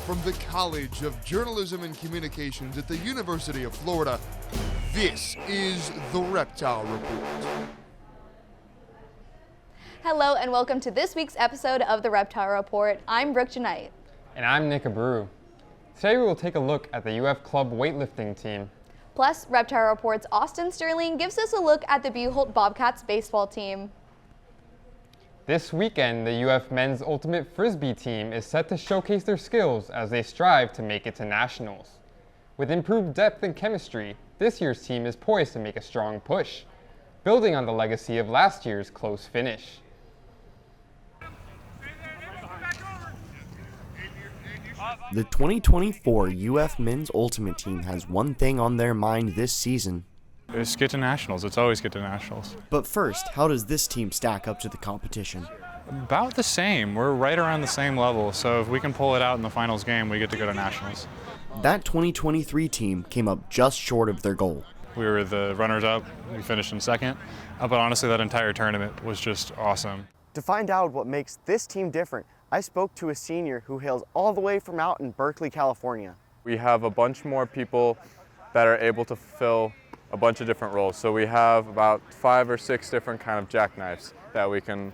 from the College of Journalism and Communications at the University of Florida, this is the Reptile Report. Hello and welcome to this week's episode of the Reptile Report. I'm Brooke Janite. And I'm Nick Abreu. Today we will take a look at the UF Club weightlifting team. Plus, Reptile Report's Austin Sterling gives us a look at the Buholt Bobcats baseball team. This weekend, the UF men's ultimate frisbee team is set to showcase their skills as they strive to make it to nationals. With improved depth and chemistry, this year's team is poised to make a strong push, building on the legacy of last year's close finish. The 2024 UF Men's Ultimate Team has one thing on their mind this season. It's get to nationals. It's always get to nationals. But first, how does this team stack up to the competition? About the same. We're right around the same level. So if we can pull it out in the finals game, we get to go to nationals. That 2023 team came up just short of their goal. We were the runners-up. We finished in second. But honestly, that entire tournament was just awesome. To find out what makes this team different, I spoke to a senior who hails all the way from out in Berkeley, California. We have a bunch more people that are able to fill a bunch of different roles. So we have about 5 or 6 different kind of jackknives that we can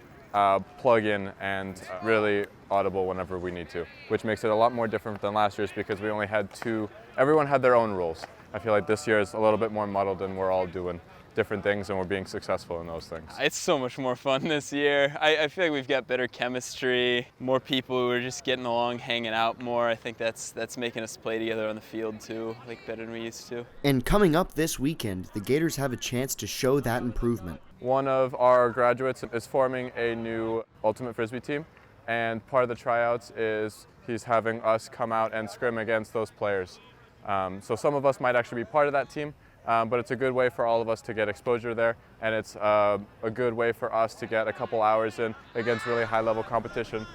plug in and really audible whenever we need to, which makes it a lot more different than last year's because we only had 2. Everyone had their own roles. I feel like this year is a little bit more muddled and we're all doing different things and we're being successful in those things. It's so much more fun this year. I feel like we've got better chemistry, more people who are just getting along, hanging out more. I think that's making us play together on the field too, like better than we used to. And coming up this weekend, the Gators have a chance to show that improvement. One of our graduates is forming a new Ultimate Frisbee team, and part of the tryouts is he's having us come out and scrim against those players. So some of us might actually be part of that team. But it's a good way for all of us to get exposure there, and it's a good way for us to get a couple hours in against really high-level competition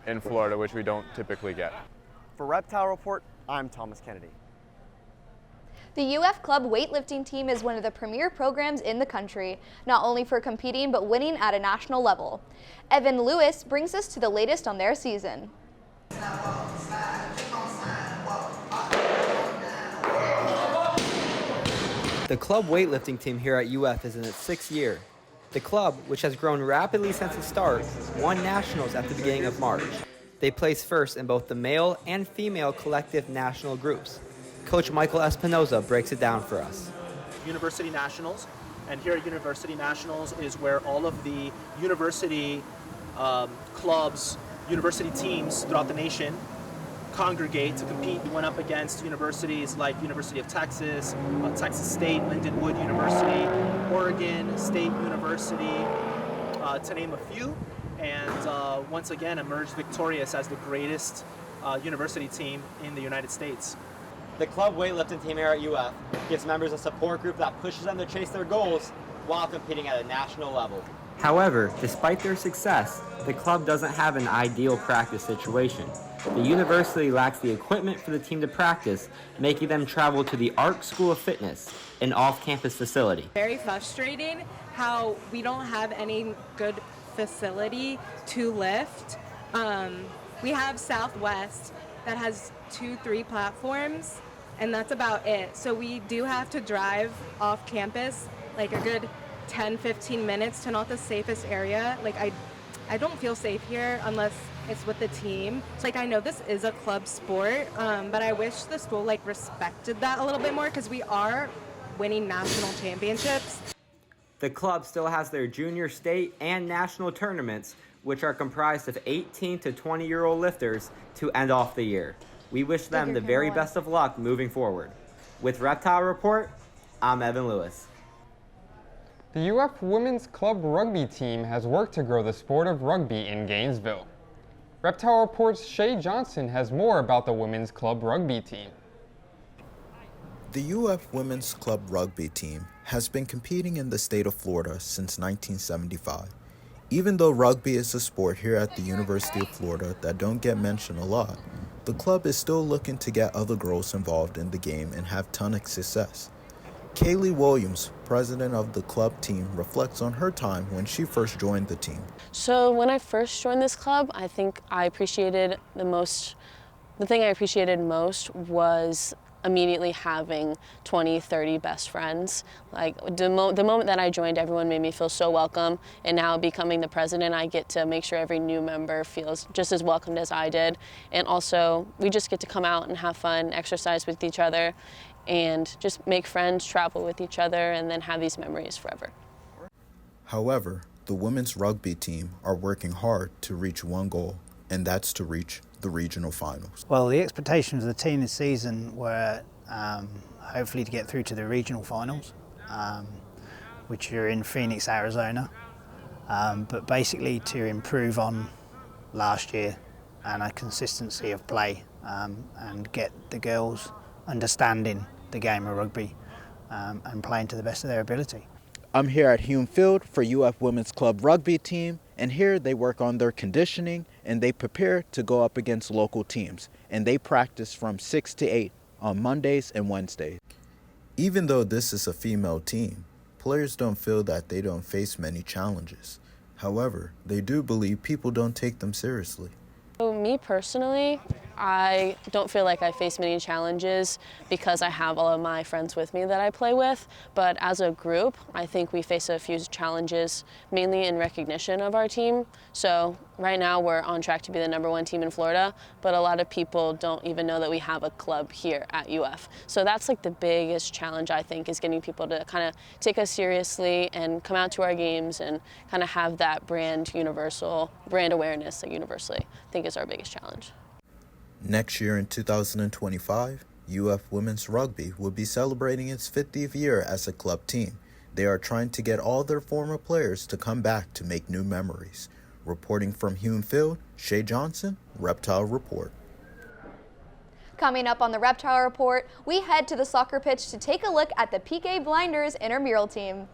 in Florida, which we don't typically get. For Reptile Report, I'm Thomas Kennedy. The UF Club weightlifting team is one of the premier programs in the country, not only for competing but winning at a national level. Evan Lewis brings us to the latest on their season. The club weightlifting team here at UF is in its 6th year. The club, which has grown rapidly since its start, won nationals at the beginning of March. They placed first in both the male and female collective national groups. Coach Michael Espinoza breaks it down for us. University Nationals, and here at University Nationals is where all of the university clubs, university teams throughout the nation congregate to compete. We went up against universities like University of Texas, Texas State, Lindenwood University, Oregon State University, to name a few, and once again emerged victorious as the greatest university team in the United States. The club weightlifting team here at UF gives members a support group that pushes them to chase their goals while competing at a national level. However, despite their success, the club doesn't have an ideal practice situation. The university lacks the equipment for the team to practice, making them travel to the ARC School of Fitness, an off-campus facility. Very frustrating how we don't have any good facility to lift. We have Southwest that has 2-3 platforms, and that's about it. So we do have to drive off campus like a good 10-15 minutes to not the safest area. Like I don't feel safe here unless it's with the team. It's like I know this is a club sport, but I wish the school like respected that a little bit more because we are winning national championships. The club still has their junior state and national tournaments, which are comprised of 18 to 20-year-old lifters to end off the year. We wish them the very best of luck moving forward. With Reptile Report, I'm Evan Lewis. The UF Women's Club Rugby team has worked to grow the sport of rugby in Gainesville. Reptile Report's Shay Johnson has more about the Women's Club Rugby team. The UF Women's Club Rugby team has been competing in the state of Florida since 1975. Even though rugby is a sport here at the University of Florida that don't get mentioned a lot, the club is still looking to get other girls involved in the game and have ton of success. Kaylee Williams, president of the club team, reflects on her time when she first joined the team. So when I first joined this club, I think I appreciated the most The thing I appreciated most was immediately having 20, 30 best friends. Like the moment that I joined, everyone made me feel so welcome, and now becoming the president, I get to make sure every new member feels just as welcomed as I did. And also, we just get to come out and have fun, exercise with each other, and just make friends, travel with each other, and then have these memories forever. However, the women's rugby team are working hard to reach one goal, and that's to reach the regional finals. Well, the expectations of the team this season were hopefully to get through to the regional finals, which are in Phoenix, Arizona, but basically to improve on last year and a consistency of play and get the girls understanding the game of rugby and playing to the best of their ability. I'm here at Hume Field for UF Women's Club rugby team, and here they work on their conditioning and they prepare to go up against local teams, and they practice from 6 to 8 on Mondays and Wednesdays. Even though this is a female team, players don't feel that they don't face many challenges. However, they do believe people don't take them seriously. So me personally, I don't feel like I face many challenges because I have all of my friends with me that I play with, but as a group, I think we face a few challenges, mainly in recognition of our team. So right now we're on track to be the #1 team in Florida, but a lot of people don't even know that we have a club here at UF. So that's like the biggest challenge, I think, is getting people to kind of take us seriously and come out to our games and kind of have that brand awareness that universally I think is our biggest challenge. Next year in 2025, UF Women's Rugby will be celebrating its 50th year as a club team. They are trying to get all their former players to come back to make new memories. Reporting from Hume Field, Shay Johnson, Reptile Report. Coming up on the Reptile Report, we head to the soccer pitch to take a look at the PK Blinders intramural team.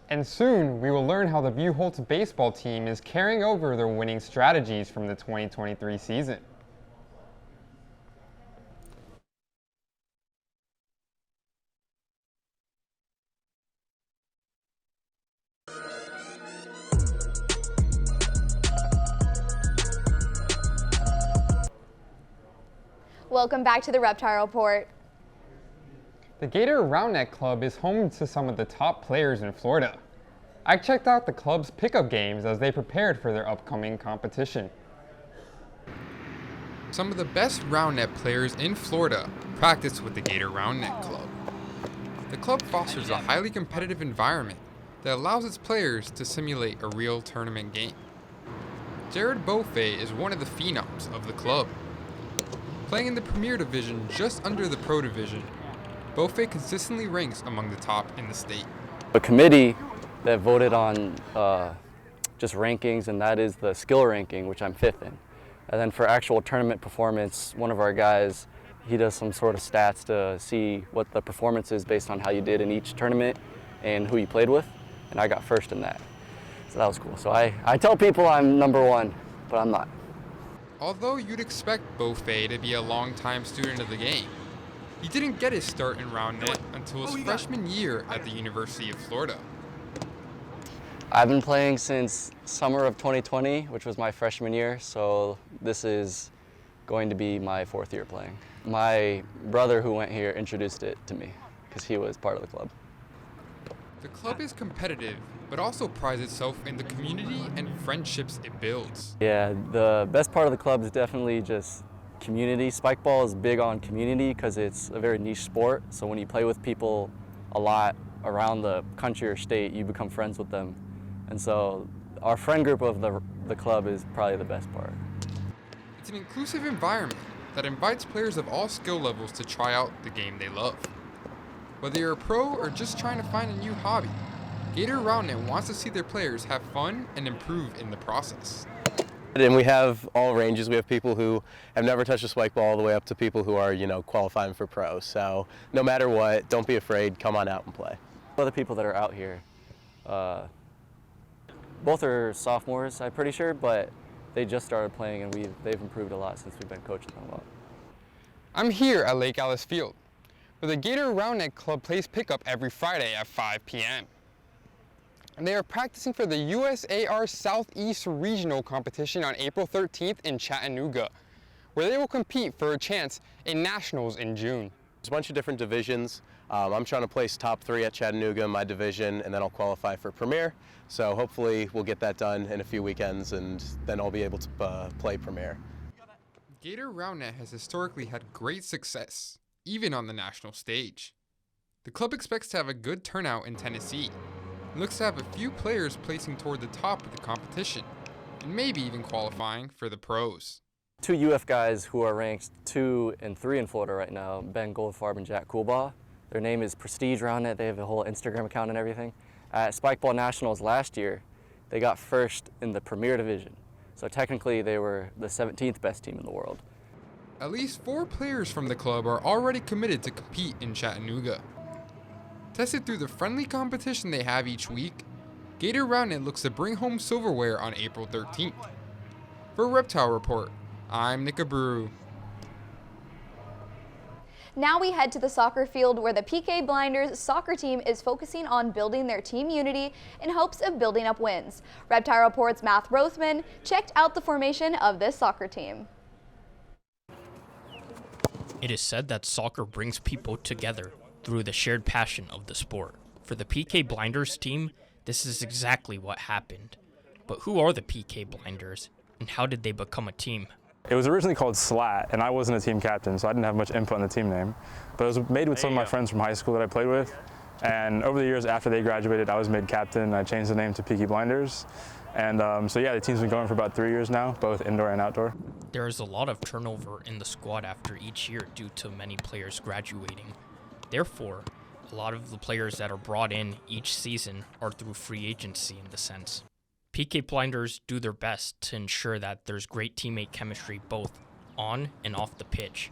And soon, we will learn how the Buchholz baseball team is carrying over their winning strategies from the 2023 season. Welcome back to the Reptile Report. The Gator Roundnet Club is home to some of the top players in Florida. I checked out the club's pickup games as they prepared for their upcoming competition. Some of the best Roundnet players in Florida practice with the Gator Roundnet Club. The club fosters a highly competitive environment that allows its players to simulate a real tournament game. Jared Beaufait is one of the phenoms of the club. Playing in the Premier Division just under the Pro Division, Beaufait consistently ranks among the top in the state. A committee that voted on just rankings, and that is the skill ranking, which I'm 5th in. And then for actual tournament performance, one of our guys, he does some sort of stats to see what the performance is based on how you did in each tournament and who you played with, and I got 1st in that. So that was cool. So I tell people I'm #1, but I'm not. Although you'd expect Beaufait to be a long-time student of the game, he didn't get his start in Roundnet until his freshman year at the University of Florida. I've been playing since summer of 2020, which was my freshman year, so this is going to be my 4th year playing. My brother who went here introduced it to me because he was part of the club. The club is competitive, but also prides itself in the community and friendships it builds. Yeah, the best part of the club is definitely just community. Spike ball is big on community because it's a very niche sport, so when you play with people a lot around the country or state, you become friends with them. And so our friend group of the club is probably the best part. It's an inclusive environment that invites players of all skill levels to try out the game they love. Whether you're a pro or just trying to find a new hobby, Gator Roundnet wants to see their players have fun and improve in the process. And we have all ranges. We have people who have never touched a spike ball all the way up to people who are, qualifying for pro. So no matter what, don't be afraid, come on out and play. Other people that are out here, both are sophomores, I'm pretty sure, but they just started playing and they've improved a lot since we've been coaching them a lot. I'm here at Lake Alice Field, where the Gator Roundnet Club plays pickup every Friday at 5 p.m. And they are practicing for the USAR Southeast Regional Competition on April 13th in Chattanooga, where they will compete for a chance in nationals in June. There's a bunch of different divisions. I'm trying to place top 3 at Chattanooga in my division, and then I'll qualify for Premier. So hopefully we'll get that done in a few weekends, and then I'll be able to play Premier. Gator Roundnet has historically had great success, even on the national stage. The club expects to have a good turnout in Tennessee, and looks to have a few players placing toward the top of the competition, and maybe even qualifying for the pros. 2 UF guys who are ranked 2 and 3 in Florida right now, Ben Goldfarb and Jack Coolbaugh. Their name is Prestige Roundnet. They have a whole Instagram account and everything. At Spikeball Nationals last year, they got first in the Premier Division. So technically they were the 17th best team in the world. At least 4 players from the club are already committed to compete in Chattanooga. Tested through the friendly competition they have each week, Gator Roundnet looks to bring home silverware on April 13th. For Reptile Report, I'm Nick Abreu. Now we head to the soccer field where the PK Blinders soccer team is focusing on building their team unity in hopes of building up wins. Reptile Report's Matt Rothman checked out the formation of this soccer team. It is said that soccer brings people together through the shared passion of the sport. For the PK Blinders team, this is exactly what happened. But who are the PK Blinders, and how did they become a team? It was originally called SLAT, and I wasn't a team captain, so I didn't have much input on the team name. But it was made with some of my friends from high school that I played with. And over the years after they graduated, I was made captain, and I changed the name to PK Blinders. And so yeah, the team's been going for about 3 years now, both indoor and outdoor. There is a lot of turnover in the squad after each year due to many players graduating. Therefore, a lot of the players that are brought in each season are through free agency in the sense. PK Blinders do their best to ensure that there's great teammate chemistry both on and off the pitch.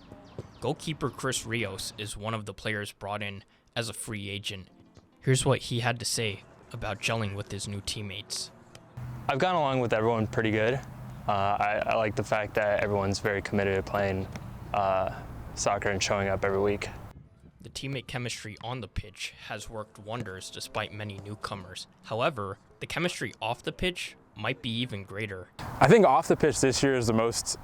Goalkeeper Chris Rios is one of the players brought in as a free agent. Here's what he had to say about gelling with his new teammates. I've gotten along with everyone pretty good. I like the fact that everyone's very committed to playing soccer and showing up every week. The teammate chemistry on the pitch has worked wonders despite many newcomers. However, the chemistry off the pitch might be even greater. I think off the pitch this year is the most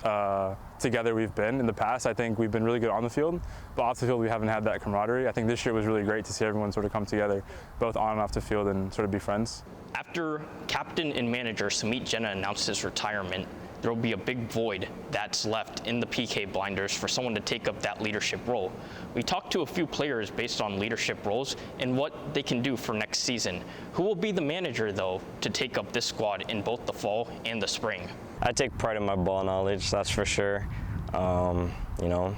together we've been. In the past, I think we've been really good on the field, but off the field we haven't had that camaraderie. I think this year was really great to see everyone sort of come together, both on and off the field, and sort of be friends. After captain and manager Samit Jena announced his retirement, there will be a big void that's left in the PK Blinders for someone to take up that leadership role. We talked to a few players based on leadership roles and what they can do for next season. Who will be the manager, though, to take up this squad in both the fall and the spring? I take pride in my ball knowledge, that's for sure. You know,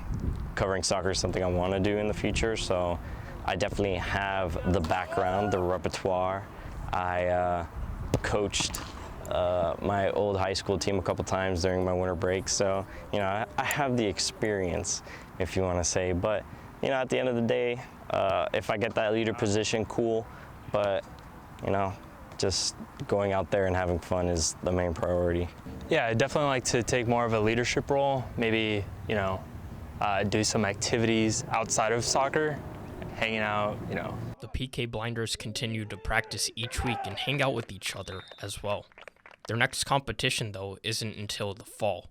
covering soccer is something I want to do in the future, so I definitely have the background, the repertoire. I coached my old high school team a couple times during my winter break, so you know I have the experience, if you want to say. But you know, at the end of the day, if I get that leader position, cool. But you know, just going out there and having fun is the main priority. Yeah, I definitely like to take more of a leadership role. Maybe do some activities outside of soccer, hanging out. You know. The PK Blinders continue to practice each week and hang out with each other as well. Their next competition, though, isn't until the fall.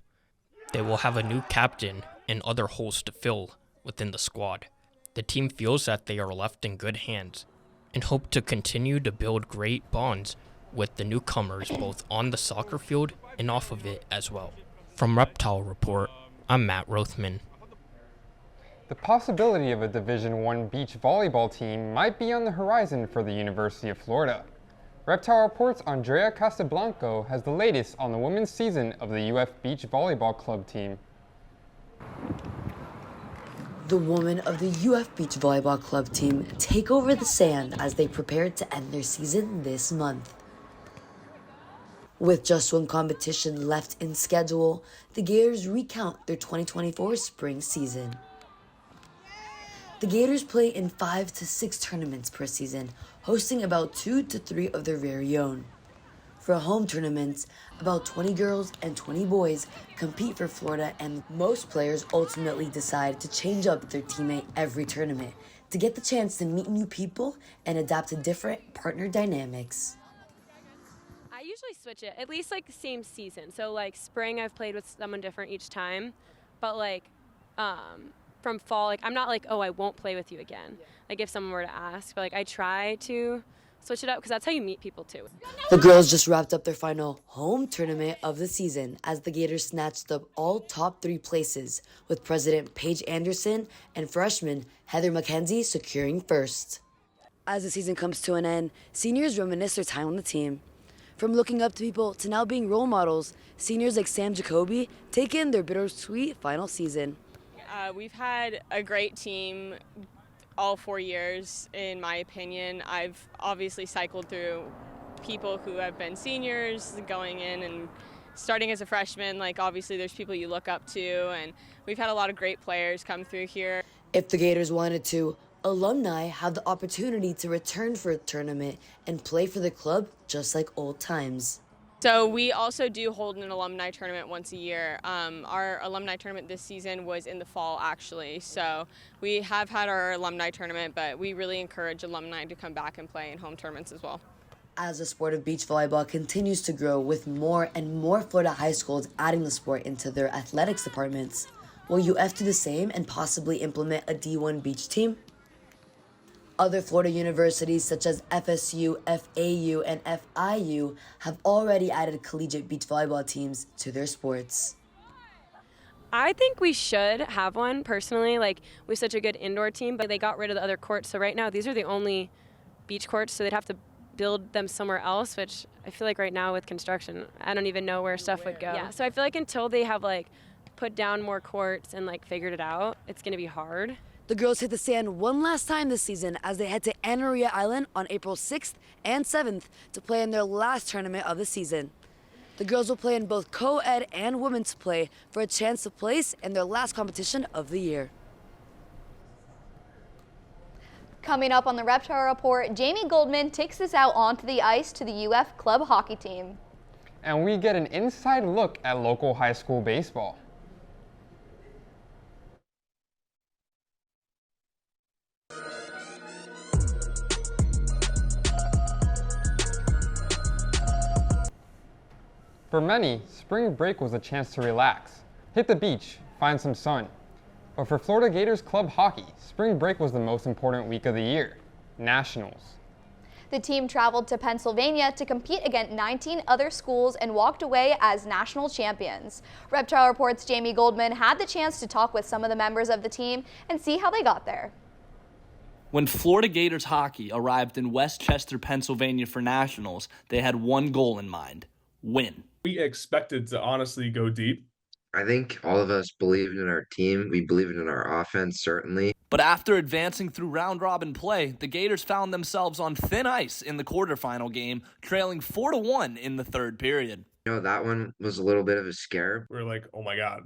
They will have a new captain and other holes to fill within the squad. The team feels that they are left in good hands and hope to continue to build great bonds with the newcomers both on the soccer field and off of it as well. From Reptile Report, I'm Matt Rothman. The possibility of a Division I beach volleyball team might be on the horizon for the University of Florida. Reptile Report's Andrea Casablanco has the latest on the women's season of the UF Beach Volleyball Club team. The women of the UF Beach Volleyball Club team take over the sand as they prepare to end their season this month. With just one competition left in schedule, the Gators recount their 2024 spring season. The Gators play in 5 to 6 tournaments per season, hosting about 2 to 3 of their very own. For home tournaments, about 20 girls and 20 boys compete for Florida, and most players ultimately decide to change up their teammate every tournament to get the chance to meet new people and adapt to different partner dynamics. I usually switch it, at least like the same season. So like spring I've played with someone different each time. but like from fall, like I'm not like, oh, I won't play with you again. Like if someone were to ask, but like I try to switch it up because that's how you meet people too. The girls just wrapped up their final home tournament of the season as the Gators snatched up all top 3 places, with President Paige Anderson and freshman Heather McKenzie securing first. As the season comes to an end, seniors reminisce their time on the team. From looking up to people to now being role models, seniors like Sam Jacoby take in their bittersweet final season. We've had a great team all 4 years, in my opinion. I've obviously cycled through people who have been seniors going in and starting as a freshman. Like obviously there's people you look up to, and we've had a lot of great players come through here. If the Gators wanted to, alumni have the opportunity to return for a tournament and play for the club just like old times. So we also do hold an alumni tournament once a year. Our alumni tournament this season was in the fall, actually. So we have had our alumni tournament, but we really encourage alumni to come back and play in home tournaments as well. As the sport of beach volleyball continues to grow with more and more Florida high schools adding the sport into their athletics departments, will UF do the same and possibly implement a D1 beach team? Other Florida universities such as FSU, FAU, and FIU have already added collegiate beach volleyball teams to their sports. I think we should have one personally. Like we have such a good indoor team, but they got rid of the other courts. So right now these are the only beach courts, so they'd have to build them somewhere else, which I feel like right now with construction, I don't even know where stuff would go. Yeah, so I feel like until they have like put down more courts and like figured it out, it's gonna be hard. The girls hit the sand one last time this season as they head to Anna Maria Island on April 6th and 7th to play in their last tournament of the season. The girls will play in both co-ed and women's play for a chance to place in their last competition of the year. Coming up on the Reptile Report, Jamie Goldman takes us out onto the ice to the UF club hockey team. And we get an inside look at local high school baseball. For many, spring break was a chance to relax, hit the beach, find some sun. But for Florida Gators club hockey, spring break was the most important week of the year, Nationals. The team traveled to Pennsylvania to compete against 19 other schools and walked away as national champions. Reptile Report's Jamie Goldman had the chance to talk with some of the members of the team and see how they got there. When Florida Gators hockey arrived in West Chester, Pennsylvania for Nationals, they had one goal in mind: win. We expected to honestly go deep. I think all of us believed in our team. We believed in our offense, certainly. But after advancing through round-robin play, the Gators found themselves on thin ice in the quarterfinal game, trailing 4-1 in the third period. You know, that one was a little bit of a scare. We were like, oh my God,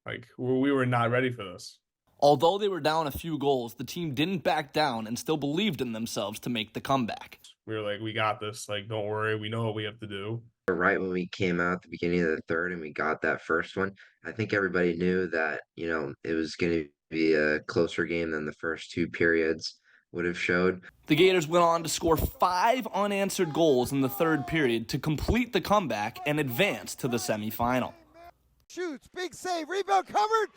like we were not ready for this. Although they were down a few goals, the team didn't back down and still believed in themselves to make the comeback. We were like, we got this. Like, don't worry. We know what we have to do. Right when we came out at the beginning of the third and we got that first one, I think everybody knew that, you know, it was going to be a closer game than the first 2 periods would have showed. The Gators went on to score 5 unanswered goals in the third period to complete the comeback and advance to the semifinal. Shoots, big save, rebound covered.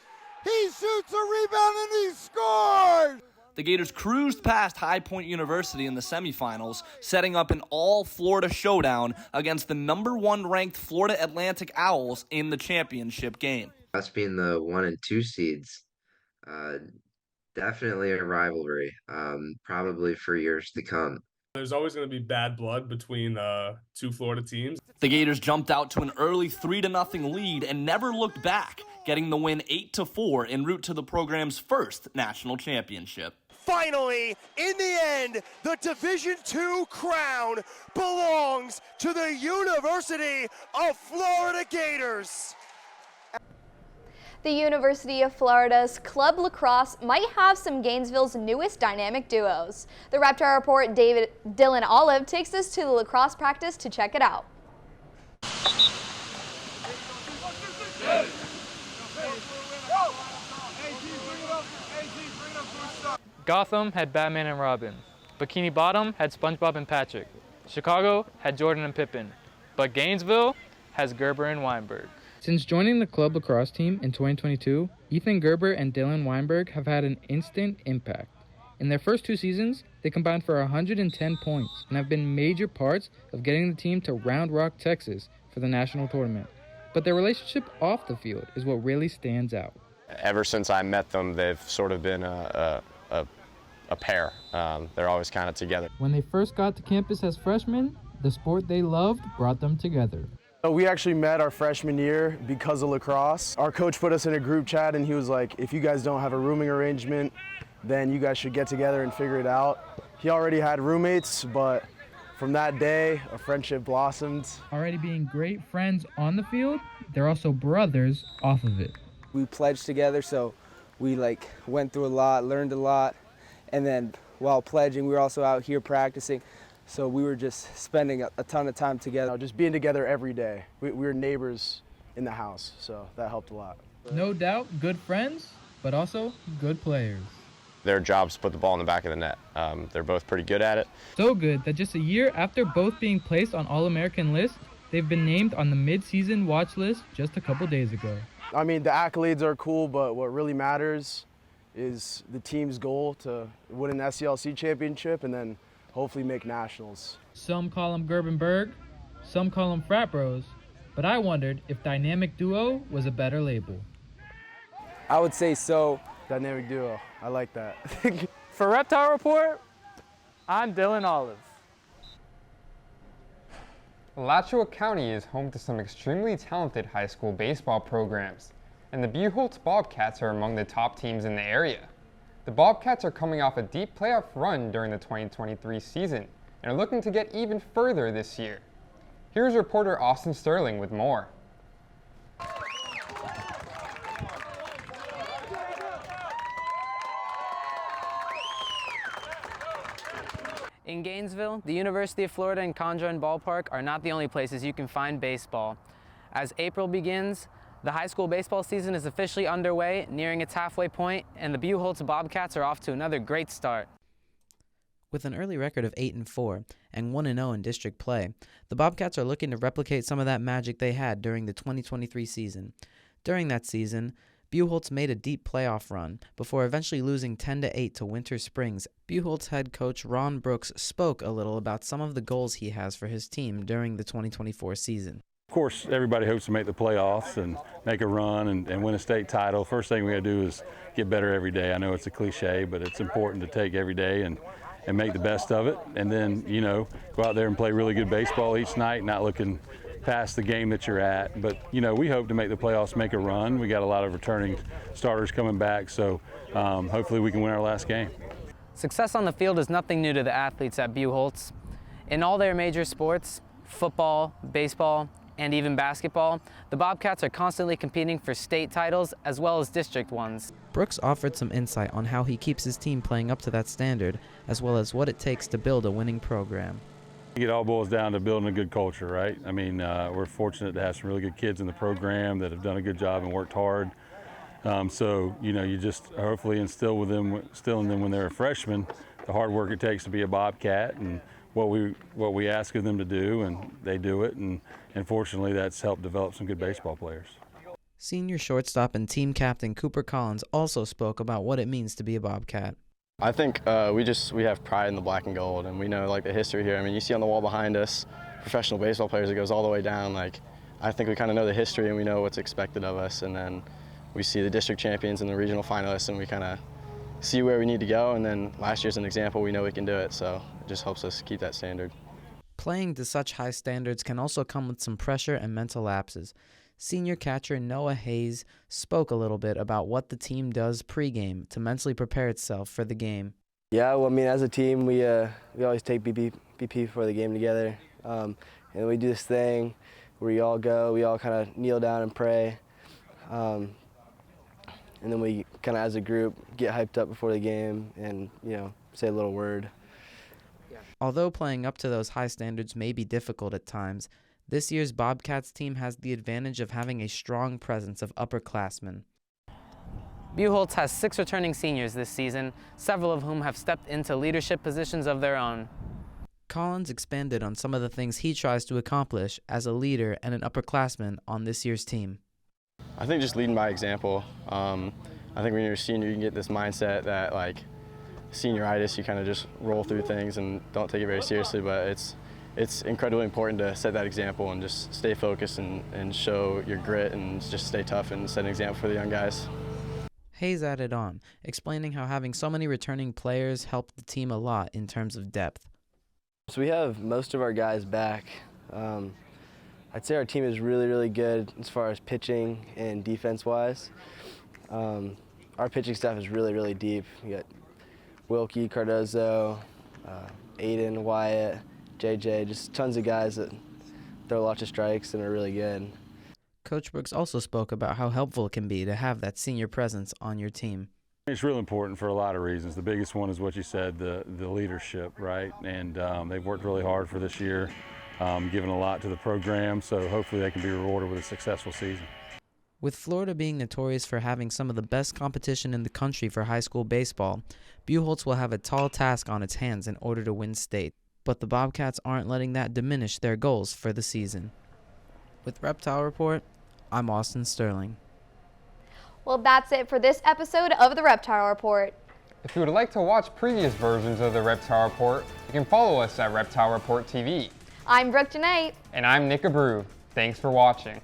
He shoots a rebound and he scored! The Gators cruised past High Point University in the semifinals, setting up an all-Florida showdown against the #1 ranked Florida Atlantic Owls in the championship game. Us being the 1 and 2 seeds, definitely a rivalry, probably for years to come. There's always going to be bad blood between 2 Florida teams. The Gators jumped out to an early 3-0 lead and never looked back, getting the win 8-4 en route to the program's first national championship. Finally, in the end, the Division II crown belongs to the University of Florida Gators. The University of Florida's club lacrosse might have some Gainesville's newest dynamic duos. The Reptile Report Dylan Olive takes us to the lacrosse practice to check it out. Gotham had Batman and Robin. Bikini Bottom had SpongeBob and Patrick. Chicago had Jordan and Pippen. But Gainesville has Gerber and Weinberg. Since joining the club lacrosse team in 2022, Ethan Gerber and Dylan Weinberg have had an instant impact. In their first 2 seasons, they combined for 110 points and have been major parts of getting the team to Round Rock, Texas for the national tournament. But their relationship off the field is what really stands out. Ever since I met them, they've sort of been a pair. They're always kind of together. When they first got to campus as freshmen, the sport they loved brought them together. We actually met our freshman year because of lacrosse. Our coach put us in a group chat and he was like, if you guys don't have a rooming arrangement, then you guys should get together and figure it out. He already had roommates, but from that day, a friendship blossomed. Already being great friends on the field, they're also brothers off of it. We pledged together, so we went through a lot, learned a lot, and then while pledging, we were also out here practicing. So we were just spending a ton of time together. Just being together every day. We were neighbors in the house, so that helped a lot. No doubt, good friends, but also good players. Their job's to put the ball in the back of the net. They're both pretty good at it. So good that just a year after both being placed on All-American lists, they've been named on the mid-season watch list just a couple days ago. I mean, the accolades are cool, but what really matters is the team's goal to win an SCLC championship and then hopefully make nationals. Some call them Gerbenberg, some call them frat bros, but I wondered if dynamic duo was a better label. I would say so. Dynamic duo, I like that. For Reptile Report, I'm Dylan Olive. Alachua County is home to some extremely talented high school baseball programs, and the Buchholz Bobcats are among the top teams in the area. The Bobcats are coming off a deep playoff run during the 2023 season and are looking to get even further this year. Here's reporter Austin Sterling with more. In Gainesville, the University of Florida and Conjoin Ballpark are not the only places you can find baseball. As April begins, the high school baseball season is officially underway, nearing its halfway point, and the Buchholz Bobcats are off to another great start. With an early record of 8-4 and 1-0 in district play, the Bobcats are looking to replicate some of that magic they had during the 2023 season. During that season, Buchholz made a deep playoff run before eventually losing 10-8 to Winter Springs. Buchholz head coach Ron Brooks spoke a little about some of the goals he has for his team during the 2024 season. Of course, everybody hopes to make the playoffs and make a run and win a state title. First thing we got to do is get better every day. I know it's a cliche, but it's important to take every day and make the best of it. And then, go out there and play really good baseball each night, not looking past the game that you're at. But, we hope to make the playoffs, make a run. We got a lot of returning starters coming back, so hopefully we can win our last game. Success on the field is nothing new to the athletes at Buchholz. In all their major sports, football, baseball, and even basketball, the Bobcats are constantly competing for state titles as well as district ones. Brooks offered some insight on how he keeps his team playing up to that standard, as well as what it takes to build a winning program. It all boils down to building a good culture, right? I mean, we're fortunate to have some really good kids in the program that have done a good job and worked hard. So, you just hopefully instill in them when they're a freshman, the hard work it takes to be a Bobcat and what we ask of them to do, and they do it, and fortunately that's helped develop some good baseball players. Senior shortstop and team captain Cooper Collins also spoke about what it means to be a Bobcat. I think we have pride in the black and gold, and we know the history here. I mean, you see on the wall behind us, professional baseball players, it goes all the way down. I think we kind of know the history and we know what's expected of us, and then we see the district champions and the regional finalists, and we kind of see where we need to go, and then last year's an example, we know we can do it, so it just helps us keep that standard. Playing to such high standards can also come with some pressure and mental lapses. Senior catcher Noah Hayes spoke a little bit about what the team does pregame to mentally prepare itself for the game. Yeah, well, I mean, as a team, we always take BP before the game together, and we do this thing where we all kind of kneel down and pray, and then we kind of, as a group, get hyped up before the game and say a little word. Although playing up to those high standards may be difficult at times, this year's Bobcats team has the advantage of having a strong presence of upperclassmen. Buchholz has 6 returning seniors this season, several of whom have stepped into leadership positions of their own. Collins expanded on some of the things he tries to accomplish as a leader and an upperclassman on this year's team. I think just leading by example. I think when you're a senior, you can get this mindset that like senioritis, you kind of just roll through things and don't take it very seriously, but it's incredibly important to set that example and just stay focused and show your grit and just stay tough and set an example for the young guys. Hayes added on, explaining how having so many returning players helped the team a lot in terms of depth. So we have most of our guys back. I'd say our team is really, really good as far as pitching and defense-wise. Our pitching staff is really, really deep. We got Wilkie, Cardozo, Aiden, Wyatt, JJ, just tons of guys that throw lots of strikes and are really good. Coach Brooks also spoke about how helpful it can be to have that senior presence on your team. It's really important for a lot of reasons. The biggest one is what you said, the leadership, right? And they've worked really hard for this year, given a lot to the program, so hopefully they can be rewarded with a successful season. With Florida being notorious for having some of the best competition in the country for high school baseball, Buchholz will have a tall task on its hands in order to win state. But the Bobcats aren't letting that diminish their goals for the season. With Reptile Report, I'm Austin Sterling. Well, that's it for this episode of the Reptile Report. If you would like to watch previous versions of the Reptile Report, you can follow us at Reptile Report TV. I'm Brooke Janae. And I'm Nick Abreu. Thanks for watching.